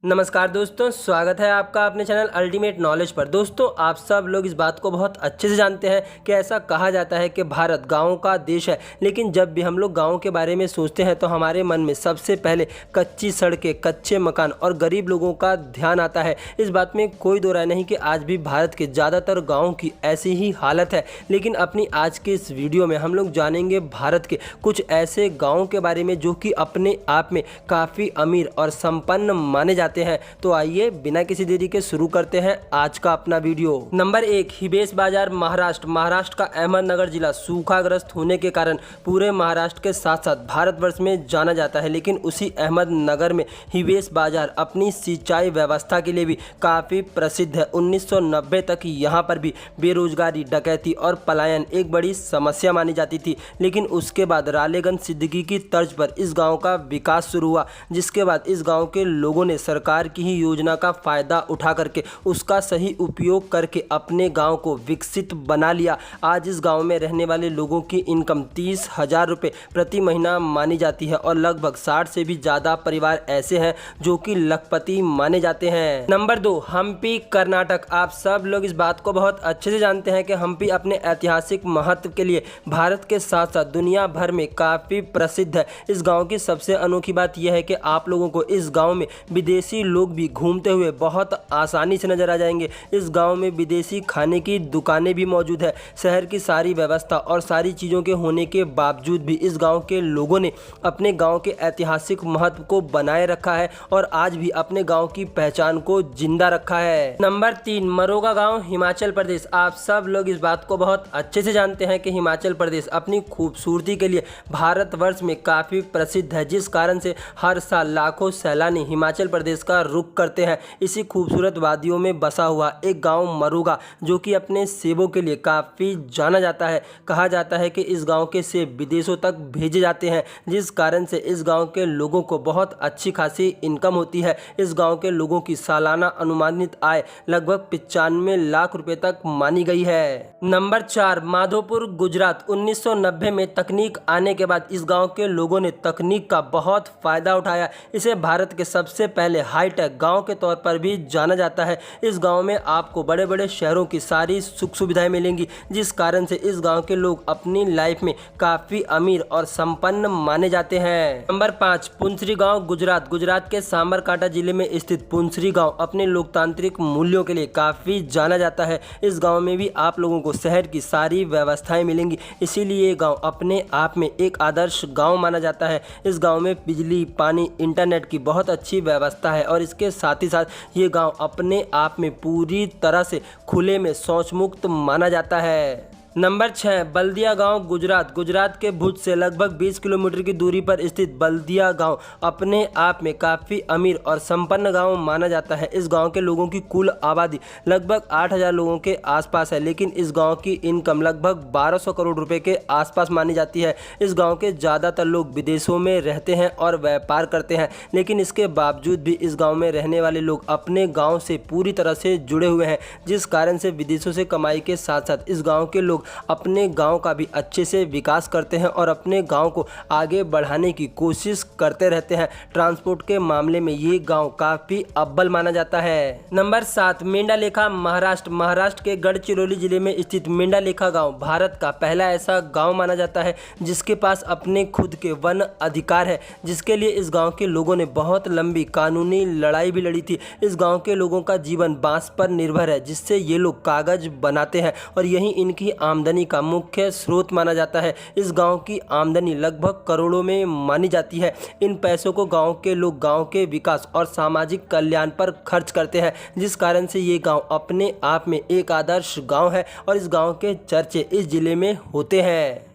नमस्कार दोस्तों, स्वागत है आपका अपने चैनल अल्टीमेट नॉलेज पर। दोस्तों, आप सब लोग इस बात को बहुत अच्छे से जानते हैं कि ऐसा कहा जाता है कि भारत गाँव का देश है। लेकिन जब भी हम लोग गाँव के बारे में सोचते हैं तो हमारे मन में सबसे पहले कच्ची सड़कें, कच्चे मकान और गरीब लोगों का ध्यान आता है। इस बात में कोई दो राय नहीं कि आज भी भारत के ज़्यादातर गाँव की ऐसी ही हालत है। लेकिन अपनी आज के इस वीडियो में हम लोग जानेंगे भारत के कुछ ऐसे गाँव के बारे में जो कि अपने आप में काफ़ी अमीर और संपन्न माने जाते हैं। तो आइए बिना किसी देरी के शुरू करते हैं आज का अपना वीडियो। नंबर 1, हिबेश बाजार, महाराष्ट्र का अहमदनगर जिला सूखाग्रस्त होने के कारण पूरे महाराष्ट्र के साथ साथ भारतवर्ष में जाना जाता है। लेकिन उसी अहमदनगर में हिबेश बाजार अपनी सिंचाई व्यवस्था के लिए भी काफ़ी प्रसिद्ध है। 1990 तक यहाँ पर भी बेरोजगारी, डकैती और पलायन एक बड़ी समस्या मानी जाती थी। लेकिन उसके बाद रालेगन सिद्दीकी की तर्ज पर इस गाँव का विकास शुरू हुआ, जिसके बाद इस गाँव के लोगों ने सरकार की ही योजना का फायदा उठा करके उसका सही उपयोग करके अपने गांव को विकसित बना लिया। आज इस गांव में रहने वाले लोगों की इनकम 30,000 रुपये प्रति महीना मानी जाती है और लगभग 60 से भी ज़्यादा परिवार ऐसे हैं जो कि लखपति माने जाते हैं। नंबर 2, हम्पी, कर्नाटक। आप सब लोग इस बात को बहुत अच्छे से जानते हैं कि हम्पी अपने ऐतिहासिक महत्व के लिए भारत के साथ साथ दुनिया भर में काफ़ी प्रसिद्ध है। इस गाँव की सबसे अनोखी बात यह है कि आप लोगों को इस गाँव में विदेशी लोग भी घूमते हुए बहुत आसानी से नजर आ जाएंगे। इस गांव में विदेशी खाने की दुकानें भी मौजूद है। शहर की सारी व्यवस्था और सारी चीज़ों के होने के बावजूद भी इस गांव के लोगों ने अपने गांव के ऐतिहासिक महत्व को बनाए रखा है और आज भी अपने गांव की पहचान को जिंदा रखा है। नंबर 3, मरोगा गाँव, हिमाचल प्रदेश। आप सब लोग इस बात को बहुत अच्छे से जानते हैं कि हिमाचल प्रदेश अपनी खूबसूरती के लिए भारतवर्ष में काफ़ी प्रसिद्ध है, जिस कारण से हर साल लाखों सैलानी हिमाचल प्रदेश का रुख करते हैं। इसी खूबसूरत वादियों में बसा हुआ एक गांव मरोगा, जो कि अपने सेबों के लिए काफ़ी जाना जाता है। कहा जाता है कि इस गांव के सेब विदेशों तक भेजे जाते हैं, जिस कारण से इस गांव के लोगों को बहुत अच्छी खासी इनकम होती है। इस गांव के लोगों की सालाना अनुमानित आय लगभग 95 लाख रुपए तक मानी गई है। नंबर 4, माधोपुर, गुजरात। 1990 में तकनीक आने के बाद इस गाँव के लोगों ने तकनीक का बहुत फ़ायदा उठाया। इसे भारत के सबसे पहले हाईटेक गांव के तौर पर भी जाना जाता है। इस गांव में आपको बड़े बड़े शहरों की सारी सुख सुविधाएं मिलेंगी, जिस कारण से इस गांव के लोग अपनी लाइफ में काफ़ी अमीर और संपन्न माने जाते हैं। नंबर 5, पुंसरी गांव, गुजरात के सांबरकांठा जिले में स्थित पुंसरी गांव अपने लोकतांत्रिक मूल्यों के लिए काफ़ी जाना जाता है। इस गाँव में भी आप लोगों को शहर की सारी व्यवस्थाएँ मिलेंगी, इसीलिए ये गाँव अपने आप में एक आदर्श गाँव माना जाता है। इस गाँव में बिजली, पानी, इंटरनेट की बहुत अच्छी व्यवस्था है और इसके साथ ही साथ ये गांव अपने आप में पूरी तरह से खुले में शौच मुक्त माना जाता है। नंबर 6, बल्दिया गांव, गुजरात के भुज से लगभग 20 किलोमीटर की दूरी पर स्थित बल्दिया गांव अपने आप में काफ़ी अमीर और संपन्न गांव माना जाता है। इस गांव के लोगों की कुल आबादी लगभग 8,000 लोगों के आसपास है, लेकिन इस गांव की इनकम लगभग 1200 करोड़ रुपए के आसपास मानी जाती है। इस गाँव के ज़्यादातर लोग विदेशों में रहते हैं और व्यापार करते हैं, लेकिन इसके बावजूद भी इस गाँव में रहने वाले लोग अपने गाँव से पूरी तरह से जुड़े हुए हैं, जिस कारण से विदेशों से कमाई के साथ साथ इस गाँव के लोग अपने गांव का भी अच्छे से विकास करते हैं और अपने गांव को आगे बढ़ाने की कोशिश करते रहते हैं। ट्रांसपोर्ट के मामले में ये गांव काफ़ी अव्वल माना जाता है। नंबर 7, मेंढालेखा, महाराष्ट्र के गढ़चिरौली जिले में स्थित मेंढालेखा गांव भारत का पहला ऐसा गांव माना जाता है जिसके पास अपने खुद के वन अधिकार है, जिसके लिए इस गाँव के लोगों ने बहुत लंबी कानूनी लड़ाई भी लड़ी थी। इस गाँव के लोगों का जीवन बांस पर निर्भर है, जिससे ये लोग कागज बनाते हैं और यही इनकी आमदनी का मुख्य स्रोत माना जाता है। इस गांव की आमदनी लगभग करोड़ों में मानी जाती है। इन पैसों को गांव के लोग गांव के विकास और सामाजिक कल्याण पर खर्च करते हैं, जिस कारण से ये गांव अपने आप में एक आदर्श गांव है और इस गांव के चर्चे इस जिले में होते हैं।